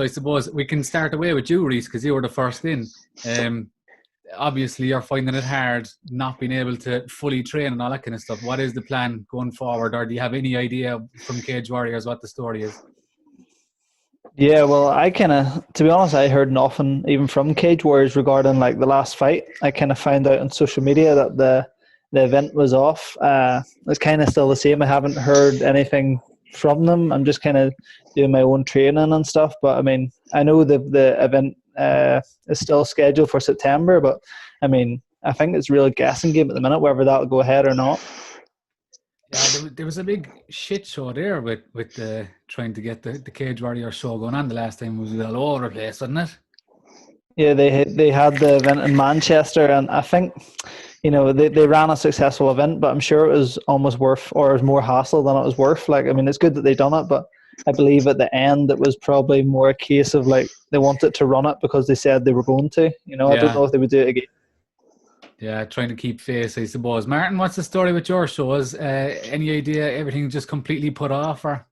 So I suppose we can start away with you, Rhys, because you were the first in. Obviously, you're finding it hard not being able to fully train and all that kind of stuff. What is the plan going forward, or do you have any idea from Cage Warriors what the story is? Yeah, well, to be honest, I heard nothing even from Cage Warriors regarding like the last fight. I kind of found out on social media that the event was off. It's kind of still the same. I haven't heard anything from them. I'm just kind of doing my own training and stuff. But I mean, I know the event is still scheduled for September. But I mean, I think it's a real guessing game at the minute whether that'll go ahead or not. Yeah, there was a big shit show there with trying to get the Cage Warrior show going on the last time. It was all over the place, wasn't it? Yeah, they had the event in Manchester, and I think they ran a successful event, but I'm sure it was almost worth, or it was more hassle than it was worth. Like, I mean, it's good that they done it, but I believe at the end it was probably more a case of like they wanted to run it because they said they were going to. I don't know if they would do it again. Yeah, trying to keep face, I suppose. Martin, what's the story with your shows? Any idea? Everything just completely put off, or?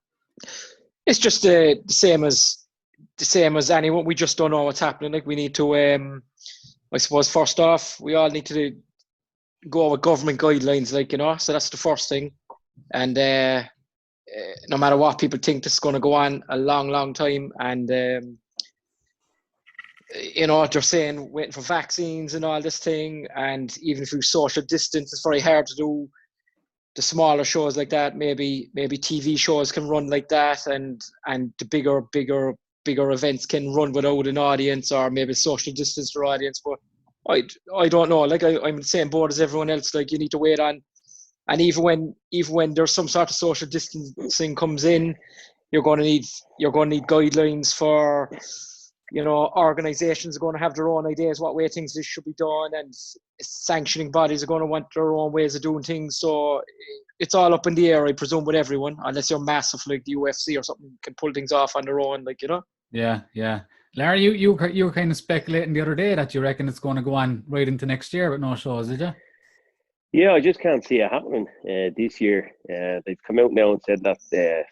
It's just the same as anyone. We just don't know what's happening. Like, we need to, I suppose, first off, we all need to go with government guidelines, so that's the first thing. And no matter what, people think this is going to go on a long, long time. And, they're saying waiting for vaccines and all this thing. And even through social distance, it's very hard to do the smaller shows like that. Maybe TV shows can run like that, and the bigger events can run without an audience, or maybe social distance their audience. But I don't know. Like, I'm in the same boat as everyone else. Like, you need to wait on, and even when there's some sort of social distancing comes in, you're going to need guidelines for, organizations are going to have their own ideas what way things should be done, and sanctioning bodies are going to want their own ways of doing things. So it's all up in the air, I presume, with everyone, unless you're massive like the UFC or something, can pull things off on their own, Yeah. Larry, you were kind of speculating the other day that you reckon it's going to go on right into next year with no shows, did you? Yeah, I just can't see it happening this year. They've come out now and said that the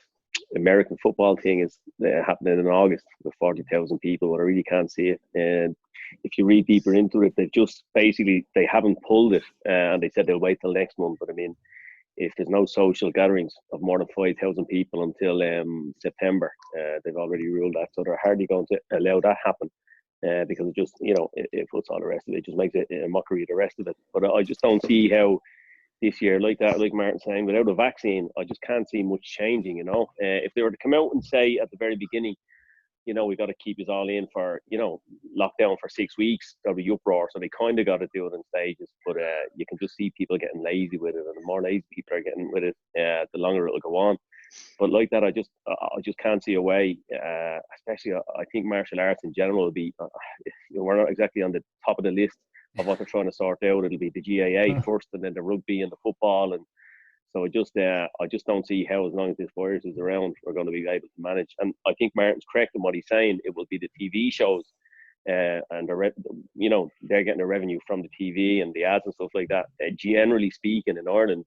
American football thing is happening in August with 40,000 people, but I really can't see it. And if you read deeper into it, they've just basically, they haven't pulled it, and they said they'll wait till next month. But I mean, if there's no social gatherings of more than 5,000 people until September, they've already ruled that. So they're hardly going to allow that happen because it just, it puts all the rest of it. It just makes it a mockery of the rest of it. But I just don't see how this year, like Martin's saying, without a vaccine, I just can't see much changing, If they were to come out and say at the very beginning, we got to keep us all in for, lockdown for 6 weeks, there'll be uproar. So they kind of got to do it in stages. But you can just see people getting lazy with it. And the more lazy people are getting with it, the longer it'll go on. But like that, I just can't see a way, especially I think martial arts in general will be, we're not exactly on the top of the list of what they're trying to sort out. It'll be the GAA first, and then the rugby and the football. And so I just don't see how, as long as this virus is around, we're going to be able to manage. And I think Martin's correct in what he's saying. It will be the TV shows, and they're getting the revenue from the TV and the ads and stuff like that. Generally speaking, in Ireland,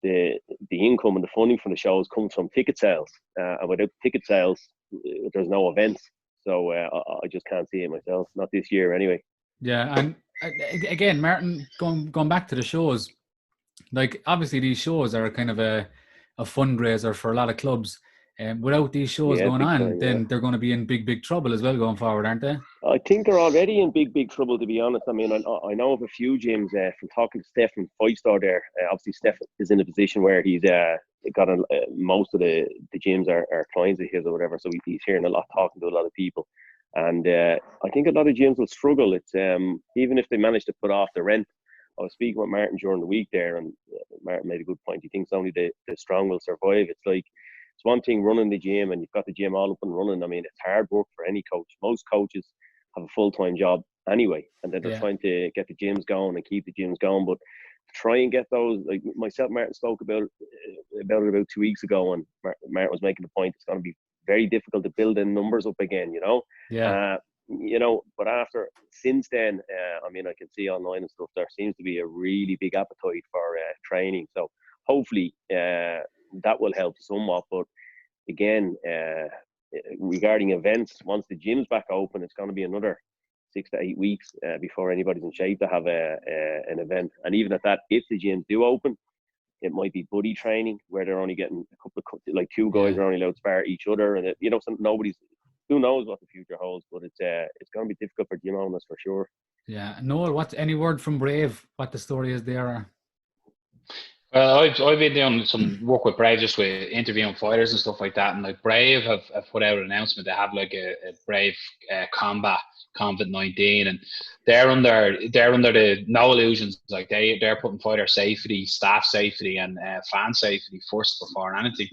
the income and the funding from the shows comes from ticket sales, and without ticket sales, there's no events. So I just can't see it myself, not this year anyway. Yeah, and again, Martin, going back to the shows, like obviously these shows are kind of a fundraiser for a lot of clubs, and without these shows going on, then they're going to be in big trouble as well going forward, aren't they? I think they're already in big trouble, to be honest. I mean, I know of a few gyms from talking to Steph from Five Star there. Obviously, Steph is in a position where he's got most of the gyms are clients of his or whatever, so he's hearing a lot, talking to a lot of people. And I think a lot of gyms will struggle. It's even if they manage to put off the rent. I was speaking with Martin during the week there, and Martin made a good point. He thinks only the strong will survive. It's like, it's one thing running the gym and you've got the gym all up and running. I mean, it's hard work for any coach. Most coaches have a full-time job anyway, and then they're trying to get the gyms going and keep the gyms going. But to try and get those, like myself, Martin spoke about it about 2 weeks ago, and Martin was making the point it's going to be very difficult to build in numbers up again, but since then, I mean, I can see online and stuff, there seems to be a really big appetite for training. So hopefully that will help somewhat. But again, regarding events, once the gym's back open, it's going to be another 6 to 8 weeks before anybody's in shape to have an event. And even at that, if the gyms do open, it might be buddy training where they're only getting a couple of, like 2 guys are only allowed to spar each other, and who knows what the future holds, but it's going to be difficult for gym owners for sure. Yeah, Noel, any word from Brave? What the story is there? Well, I've been doing some work with Brave, just with interviewing fighters and stuff like that, and like Brave have put out an announcement. They have like a Brave combat COVID-19, and they're under the no illusions. Like they're putting fighter safety, staff safety, and fan safety first before anything.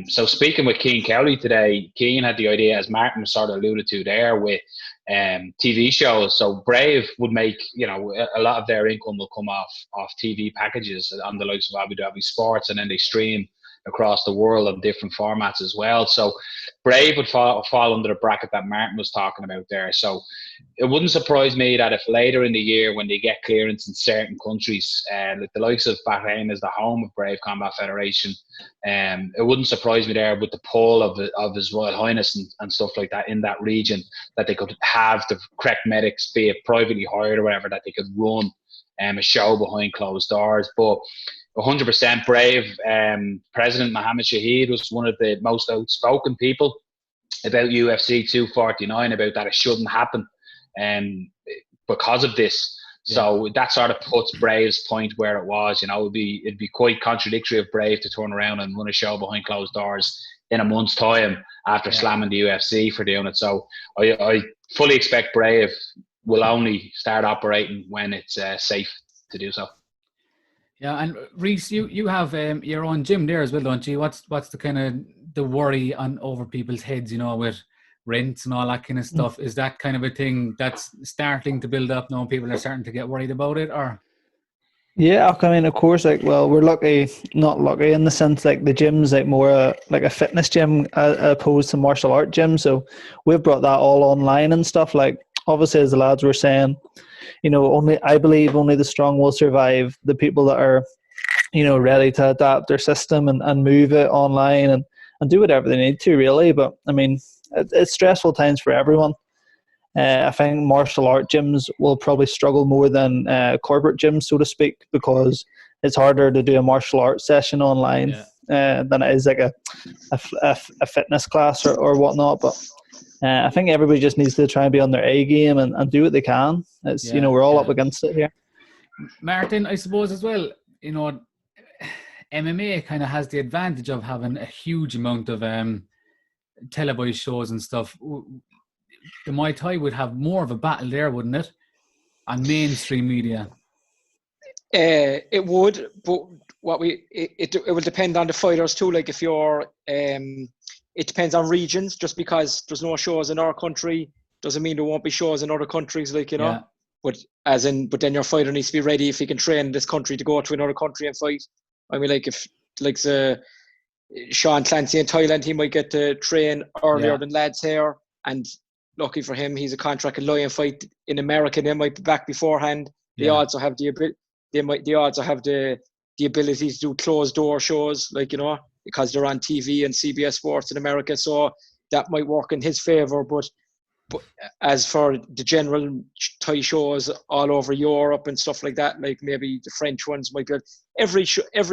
So speaking with Cian Cowley today, Cian had the idea, as Martin sort of alluded to there, with TV shows. So Brave would make, a lot of their income will come off TV packages on the likes of Abu Dhabi Sports, and then they stream across the world on different formats as well. So Brave would fall under the bracket that Martin was talking about there. So it wouldn't surprise me that if later in the year, when they get clearance in certain countries, like the likes of Bahrain is the home of Brave Combat Federation, it wouldn't surprise me there with the pull of His Royal Highness and stuff like that in that region, that they could have the correct medics, be it privately hired or whatever, that they could run a show behind closed doors. But 100% Brave. President Mohammed Shahid was one of the most outspoken people about UFC 249, about that it shouldn't happen because of this. Yeah. So that sort of puts Brave's point where it was. It'd be quite contradictory of Brave to turn around and run a show behind closed doors in a month's time after slamming the UFC for doing it. So I fully expect Brave will only start operating when it's safe to do so. Yeah, and Rhys, you have your own gym there as well, don't you? What's the kind of the worry over people's heads, with rents and all that kind of stuff? Is that kind of a thing that's starting to build up now? People are starting to get worried about it, or? Yeah, I mean, of course, we're not lucky in the sense, the gym's more like a fitness gym opposed to martial art gym. So we've brought that all online and stuff. Obviously, as the lads were saying, I believe only the strong will survive. The people that are, ready to adapt their system and move it online and do whatever they need to, really. But I mean, it's stressful times for everyone. I think martial art gyms will probably struggle more than corporate gyms, so to speak, because it's harder to do a martial arts session online than it is like a fitness class or whatnot. But I think everybody just needs to try and be on their A game and do what they can. It's we're all up against it here. Martin, I suppose as well, MMA kind of has the advantage of having a huge amount of televised shows and stuff. The Muay Thai would have more of a battle there, wouldn't it? On mainstream media. It would, but it will depend on the fighters too. Like if you're it depends on regions. Just because there's no shows in our country doesn't mean there won't be shows in other countries, Yeah. But then your fighter needs to be ready if he can train in this country to go to another country and fight. I mean, if Sean Clancy in Thailand, he might get to train earlier than lads here, and lucky for him, he's a contracted lion fight in America. They might be back beforehand. They also have the ability to do closed door shows, because they're on TV and CBS Sports in America. So that might work in his favor. But as for the general Thai shows all over Europe and stuff like that, like maybe the French ones might be. Every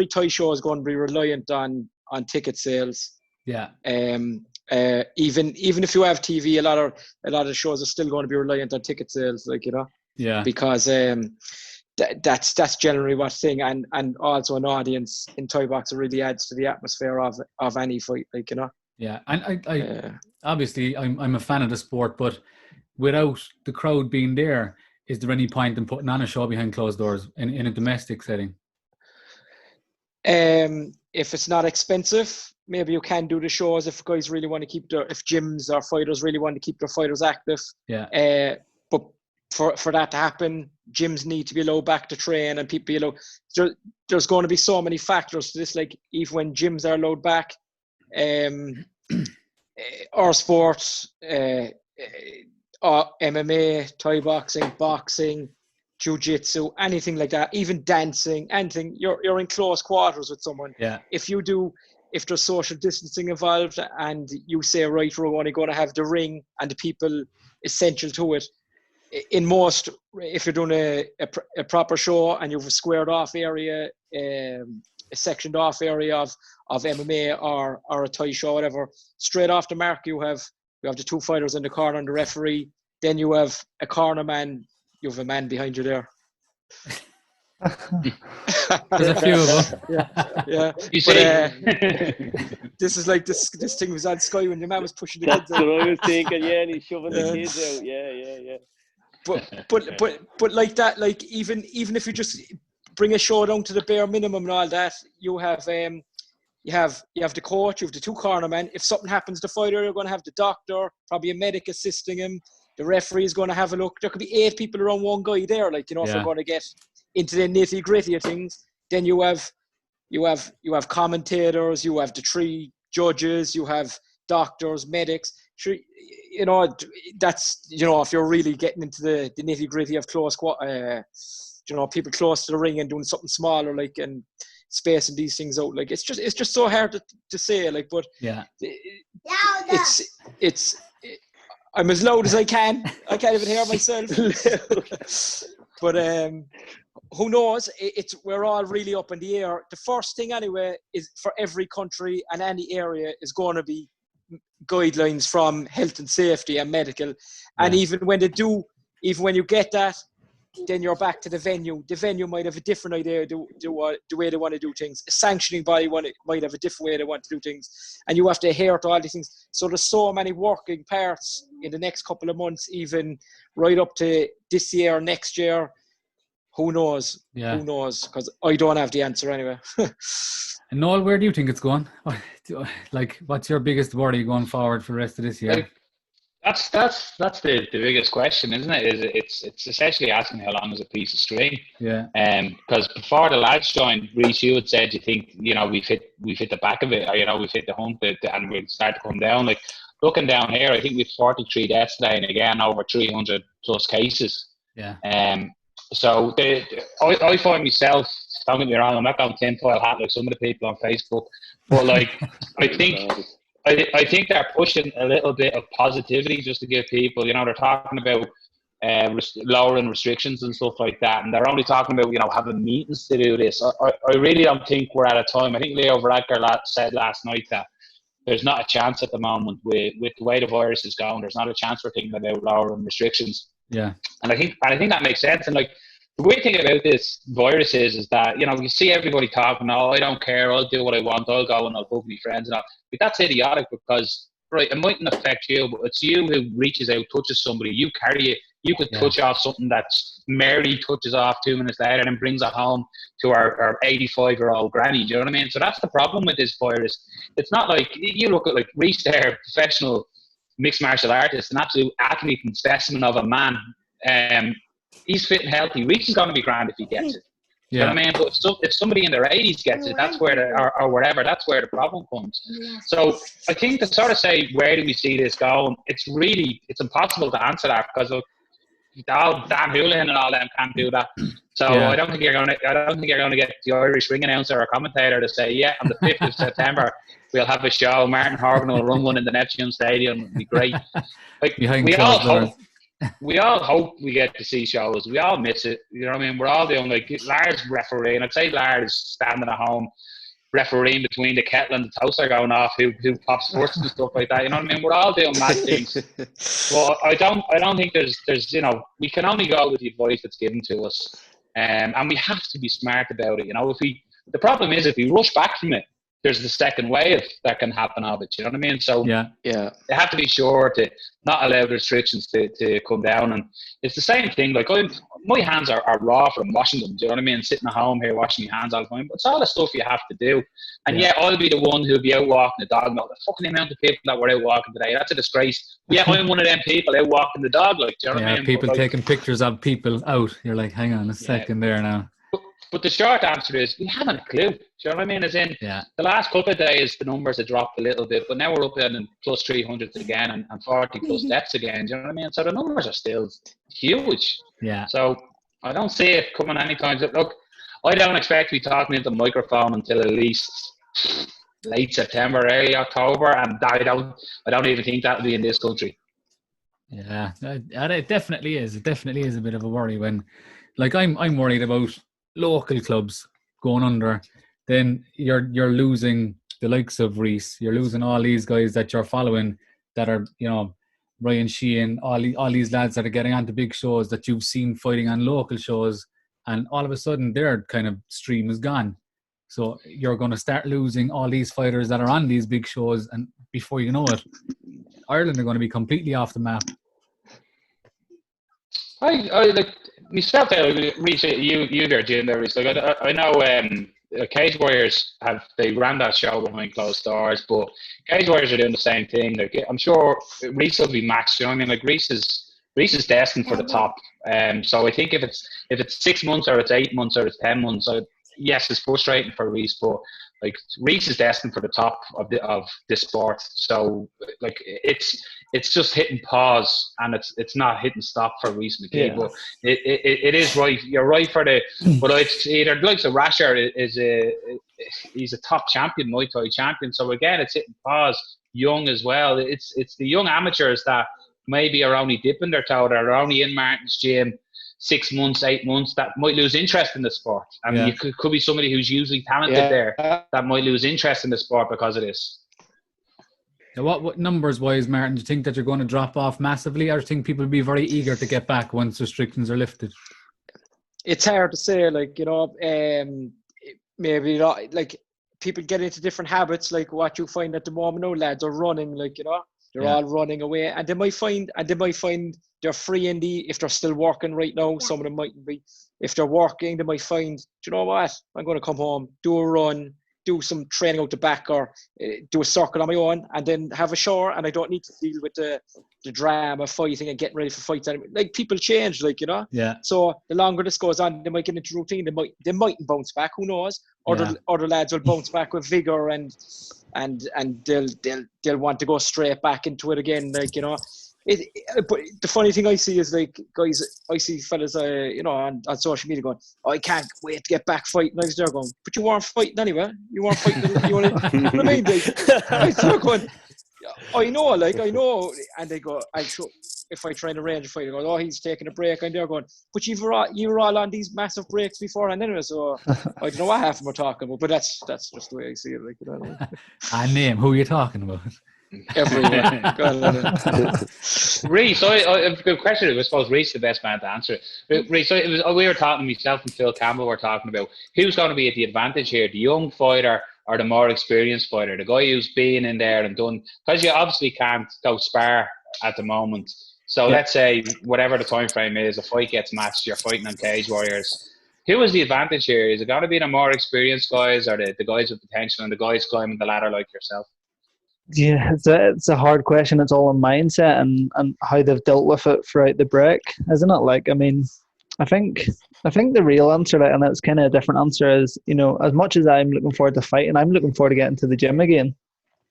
Thai show is going to be reliant on ticket sales. Yeah. Even if you have TV, a lot of shows are still going to be reliant on ticket sales, Yeah. Because that's generally what thing, and also an audience in Thai boxing really adds to the atmosphere of any fight, Yeah, and I obviously I'm a fan of the sport, but without the crowd being there, is there any point in putting on a show behind closed doors in a domestic setting? If it's not expensive, maybe you can do the shows if guys really want to if gyms or fighters really want to keep their fighters active. Yeah. But for that to happen, gyms need to be allowed back to train, and people be allowed. There's going to be so many factors to this. Like even when gyms are allowed back, our sports, MMA, Thai boxing, jiu-jitsu, anything like that, even dancing, anything, you're in close quarters with someone. Yeah. If you do if there's social distancing involved and you say, right, we're only going to have the ring and the people essential to it, in most, if you're doing a proper show and you have a squared off area, a sectioned off area of MMA or a Thai show, whatever, straight off the mark you have the two fighters in the corner and the referee. Then you have a corner man. You have a man behind you there. There's a few of them. Yeah. You see, This is like this thing was on Sky when your man was pushing the That's kids out. what I was thinking. Yeah, and he's shoving the kids out. Yeah. But like that, like even if you just bring a show down to the bare minimum and all that, you have you have the coach, you have the two cornermen. If something happens to the fighter, you're going to have the doctor, probably a medic assisting him. The referee is going to have a look. There could be 8 people around one guy there. Like, you know, if we're going to get into the nitty gritty of things, then you have commentators, you have the 3 judges, you have doctors, medics. Sure, you know, that's, you know, if you're really getting into the nitty gritty of close, you know, people close to the ring and doing something smaller, like, and spacing these things out. Like, it's just so hard to say. Like, but it's I'm as loud as I can. I can't even hear myself. But who knows? We're all really up in the air. The first thing anyway is for every country and any area is going to be guidelines from health and safety and medical. And even when you get that, then you're back to the venue. The venue might have a different idea the way they want to do things. A sanctioning body might have a different way they want to do things. And you have to adhere to all these things. So there's so many working parts in the next couple of months, even right up to this year, next year. Who knows? Yeah. Who knows? Because I don't have the answer anyway. And Noel, where do you think it's going? Like, what's your biggest worry going forward for the rest of this year? That's the biggest question, isn't it? It's essentially asking how long is a piece of string. Yeah. Because before the lads joined, Rhys, you had said you think, you know, we've hit the back of it, or, you know, we've hit the hump and we'll start to come down. Like, looking down here, I think we've 43 deaths today, and again over 300 plus cases. Yeah. So I find myself, don't get me wrong, I'm not going tinfoil hat like some of the people on Facebook, but like I think they're pushing a little bit of positivity just to give people, you know, they're talking about lowering restrictions and stuff like that, and they're only talking about, you know, having meetings to do this. I really don't think we're at a time. I think Leo Varadkar said last night that there's not a chance at the moment with the way the virus is going. There's not a chance we're thinking about lowering restrictions. Yeah, and I think that makes sense. And like, the weird thing about this virus is that, you know, you see everybody talking, oh, I don't care, I'll do what I want, I'll go and I'll book my friends and all. But that's idiotic, because, right, it mightn't affect you, but it's you who reaches out, touches somebody, you carry it, you could touch off something that Mary touches off 2 minutes later and brings it home to our 85-year-old granny. Do you know what I mean? So that's the problem with this virus. It's not like, you look at like Rhys there, professional mixed martial artist, an absolute athlete and specimen of a man. He's fit and healthy. Rhys is going to be grand if he gets it. Yeah. You know what I mean? But if somebody in their 80s gets it, that's where or whatever, that's where the problem comes. So I think to sort of say, where do we see this going? It's impossible to answer that, because Dan Houlihan and all them can't do that. So I don't think you're going to get the Irish ring announcer or commentator to say, yeah, on the 5th of September we'll have a show. Martin Horgan will run one in the Neptune Stadium. It'll be great. Like, we all hope we get to see shows. We all miss it. You know what I mean? We're all doing, like, Lar's refereeing. I'd say Lar is standing at home refereeing between the kettle and the toaster going off, who pops first and stuff like that. You know what I mean? We're all doing mad things. Well, I don't think there's, you know, we can only go with the advice that's given to us. And we have to be smart about it. You know, the problem is, if we rush back from it, there's the second wave that can happen of it. You know what I mean? So they have to be sure to not allow the restrictions to come down. And it's the same thing. Like, my hands are raw from washing them. Do you know what I mean? Sitting at home here washing my hands all the time. But it's all the stuff you have to do. And I'll be the one who'll be out walking the dog. Not the fucking amount of people that were out walking today. That's a disgrace. Yeah, I'm one of them people out walking the dog. Like, do you know what I mean? People taking pictures of people out. You're like, hang on a second there now. But the short answer is, we haven't a clue. Do you know what I mean? As in, the last couple of days, the numbers have dropped a little bit, but now we're up in plus 300 again and 40 plus deaths again. Do you know what I mean? So the numbers are still huge. Yeah. So I don't see it coming anytime. Look, I don't expect to be talking into the microphone until at least late September, early October, and I don't even think that'll be in this country. Yeah, it definitely is. It definitely is a bit of a worry when, like, I'm worried about local clubs going under. Then you're losing the likes of Rhys. You're losing all these guys that you're following that are, you know, Ryan Sheehan, all these lads that are getting onto big shows that you've seen fighting on local shows, and all of a sudden their kind of stream is gone. So you're going to start losing all these fighters that are on these big shows, and before you know it, Ireland are going to be completely off the map. I like myself there, Rhys, you there, Jim there, Rhys. Like I know Cage Warriors they ran that show behind closed doors, but Cage Warriors are doing the same thing. Like I'm sure Rhys will be maxed. You know what I mean? Like Rhys is destined for the top. So I think if it's 6 months or it's 8 months or it's 10 months, yes, it's frustrating for Rhys, but like Rhys is destined for the top of this sport. So like it's just hitting pause, and it's not hitting stop for Rhys McKee. Yeah. But it is right. You're right for the. But I'd say the likes of Rasher he's a top champion, Muay Thai champion. So again, it's hitting pause. Young as well. It's the young amateurs that maybe are only dipping their toe, that are only in Martin's gym 6 months, 8 months, that might lose interest in the sport. I mean, you could be somebody who's usually talented there that might lose interest in the sport because of this. Now, what numbers wise, Martin, do you think that you're going to drop off massively, or do you think people will be very eager to get back once restrictions are lifted? It's hard to say, like, you know, maybe not, like people get into different habits, like what you find at the moment. No, lads are running, like, you know, they're all running away, and they might find they're free if they're still working right now. Some of them mightn't be. If they're working, they might find, do you know what? I'm going to come home, do a run, do some training out the back, or do a circle on my own, and then have a shower, and I don't need to deal with the drama, fighting and getting ready for fights. Like, people change, like, you know. Yeah. So the longer this goes on, they might get into routine. They might bounce back. Who knows? Other lads will bounce back with vigor, and they'll want to go straight back into it again, like, you know. But the funny thing I see is, like, guys, I see fellas, you know, on social media going, I can't wait to get back fighting. I was there going, but you weren't fighting anyway. You weren't fighting. You know what I mean? Like, I start going, I know, and they go, if I try to arrange a fight, they go, oh, he's taking a break, and they're going, but you were all on these massive breaks before, and anyway, so I don't know what half of them are talking about, but that's just the way I see it, like, you know. And name who you're talking about. Everyone. Rhys, a good question. I suppose Rhys is the best man to answer it. Rhys, we were talking, myself and Phil Campbell were talking about who's going to be at the advantage here, the young fighter or the more experienced fighter, the guy who's been in there and done, because you obviously can't go spar at the moment. So let's say whatever the time frame is, a fight gets matched, you're fighting on Cage Warriors. Who is the advantage here? Is it going to be the more experienced guys, or the guys with potential and the guys climbing the ladder like yourself? Yeah, it's a hard question. It's all in mindset and how they've dealt with it throughout the break, isn't it? Like, I mean, I think the real answer, like, and it's kind of a different answer, is, you know, as much as I'm looking forward to fighting, I'm looking forward to getting to the gym again.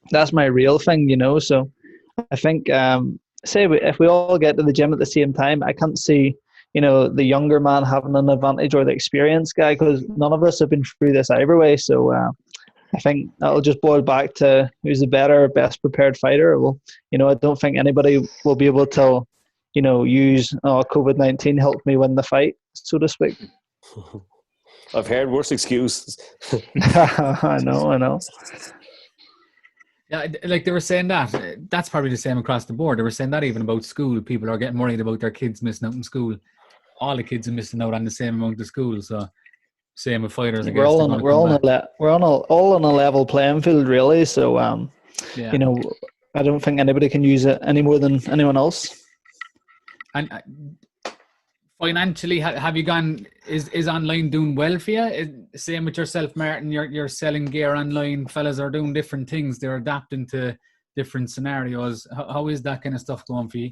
That's my real thing, you know. So I think, if we all get to the gym at the same time, I can't see, you know, the younger man having an advantage or the experienced guy, because none of us have been through this either way. So I think that'll just boil back to who's the better, best prepared fighter. Well, you know, I don't think anybody will be able to, you know, use COVID-19 helped me win the fight, so to speak. I've heard worse excuses. I know. Yeah, like they were saying that's probably the same across the board. They were saying that even about school. People are getting worried about their kids missing out in school. All the kids are missing out on the same amount of school. So same with fighters. We're all on a level playing field, really. So you know, I don't think anybody can use it any more than anyone else. And financially, have you gone? Is online doing well for you? Same with yourself, Martin. You're selling gear online. Fellas are doing different things. They're adapting to different scenarios. How is that kind of stuff going for you?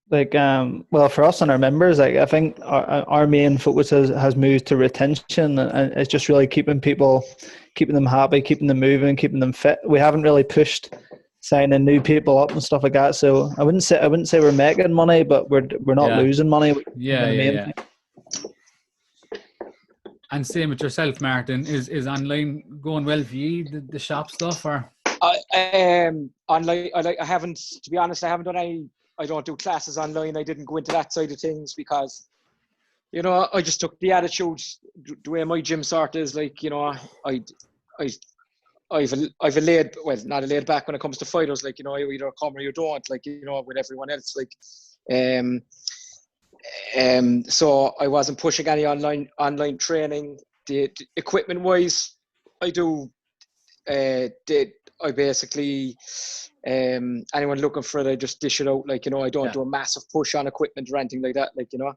Like, well, for us and our members, like, I think our main focus has moved to retention, and it's just really keeping them happy, keeping them moving, keeping them fit. We haven't really pushed signing new people up and stuff like that. So I wouldn't say we're making money, but we're not losing money. Yeah. And same with yourself, Martin. Is online going well for you, the shop stuff, or? Online, I haven't, to be honest, I haven't done any. I don't do classes online. I didn't go into that side of things because, you know, I just took the attitude. The way my gym sort is, like, you know, I've a laid, well, not a laid back when it comes to fighters. Like, you know, you either come or you don't. Like, you know, with everyone else, like, so I wasn't pushing any online training. The equipment wise, I do. I basically, anyone looking for it, I just dish it out. Like, you know, I don't do a massive push on equipment or anything like that. Like, you know,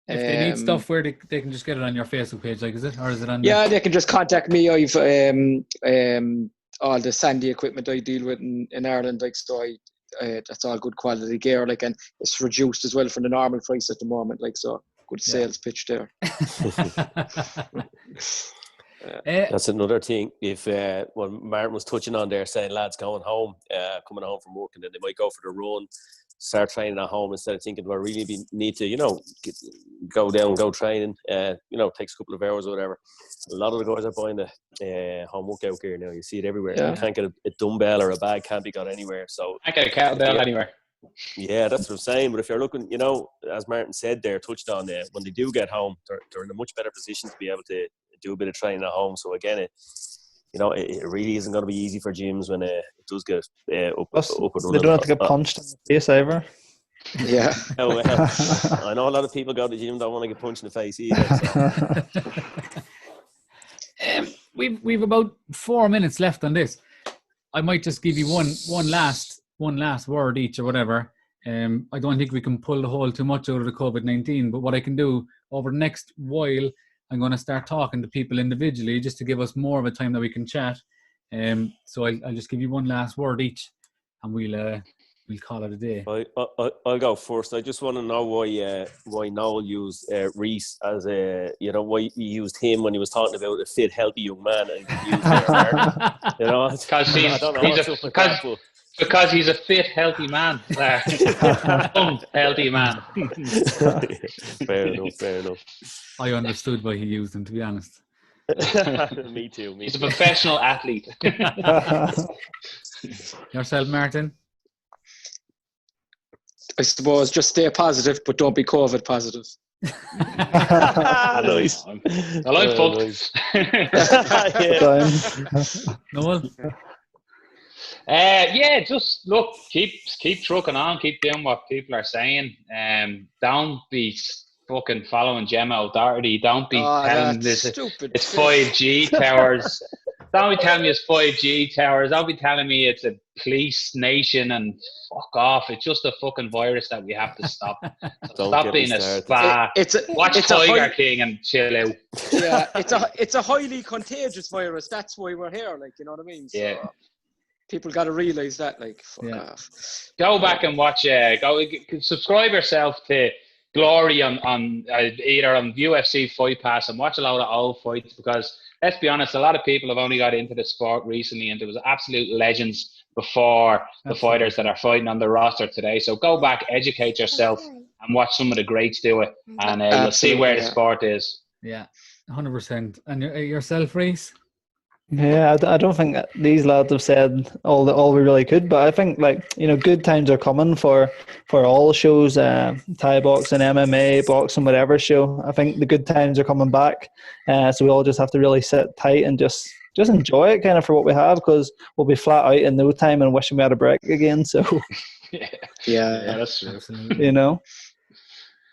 if they need stuff, where they can just get it on your Facebook page, like, is it, or is it on? Yeah, they can just contact me. I've all the sandy equipment I deal with in Ireland, like, so that's all good quality gear, like, and it's reduced as well from the normal price at the moment, like, so good sales pitch there. That's another thing. If what Martin was touching on there, saying lads coming home from work, and then they might go for the run, start training at home instead of thinking, well, really need to, you know, go down, go training, you know, takes a couple of hours or whatever. A lot of the guys are buying the home workout gear now. You see it everywhere. You can't get a dumbbell or a bag, can't be got anywhere. So I can't get a kettlebell anywhere. Yeah, that's what I'm saying. But if you're looking, you know, as Martin said there, touched on there, when they do get home, they're in a much better position to be able to do a bit of training at home. So again, it really isn't going to be easy for gyms when it does get up and running. They don't have to get punched in the face either. Yeah. Oh, well, I know a lot of people go to the gym don't want to get punched in the face either. So. We've about 4 minutes left on this. I might just give you one last word each or whatever. I don't think we can pull the whole too much out of the COVID-19, but what I can do over the next while, I'm going to start talking to people individually just to give us more of a time that we can chat. So I'll just give you one last word each, and we'll call it a day. I'll go first. I just want to know why Noel used Rhys as why he used him when he was talking about a fit, healthy young man, and he used you know, because he's a fit, healthy man. Healthy man. Fair enough. I understood why he used him, to be honest. Me too. He's a professional athlete. Yourself, Martin? I suppose just stay positive, but don't be COVID positive. Nice. I like folks. Noel? Just look, keep trucking on, keep doing what people are saying. Don't be fucking following Gemma O'Doherty. Don't be telling this it's 5G towers. Don't be telling me it's 5G towers. Don't be telling me it's a police nation and fuck off. It's just a fucking virus that we have to stop. Stop being a spa. Watch Tiger King and chill out. Yeah, it's a highly contagious virus. That's why we're here. Like, you know what I mean? So, yeah. People got to realise that. Like, fuck off. Go back and watch. Subscribe yourself to Glory on either on UFC Fight Pass and watch a lot of old fights, because let's be honest, a lot of people have only got into the sport recently, and there was absolute legends before the fighters that are fighting on the roster today. So go back, educate yourself, and watch some of the greats do it, and you'll see where the sport is. Yeah, 100%. And yourself, Rhys? Yeah, I don't think these lads have said all we really could, but I think, like, you know, good times are coming for all shows, Thai boxing, MMA, boxing, whatever show. I think the good times are coming back, so we all just have to really sit tight and just enjoy it kind of for what we have, because we'll be flat out in no time and wishing we had a break again. So yeah, that's true. Absolutely. You know.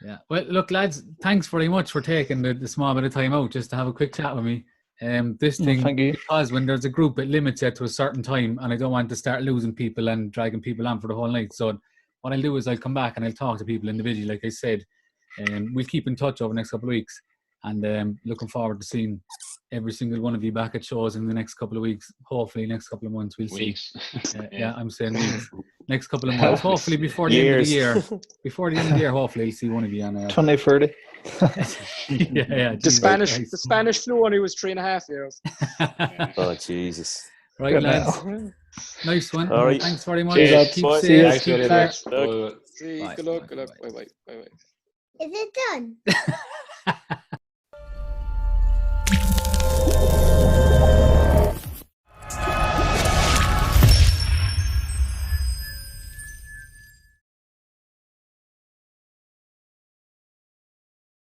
Yeah. Well, look, lads, thanks very much for taking the small bit of time out just to have a quick chat with me. This thing, because when there's a group, it limits it to a certain time, and I don't want to start losing people and dragging people on for the whole night. So what I'll do is I'll come back and I'll talk to people individually, like I said. We'll keep in touch over the next couple of weeks, and looking forward to seeing every single one of you back at shows in the next couple of weeks. Hopefully next couple of months we'll see. Yeah, I'm saying weeks. Next couple of months. Hopefully before the end of the year. Before the end of the year, hopefully I'll see one of you on 2030. yeah. The Spanish flu only was 3.5 years. Oh Jesus! Right, lads. Nice one. All right. Thanks very much. Cheers. Keep Bye. safe. Keep Keep good luck. Bye bye. Is it done?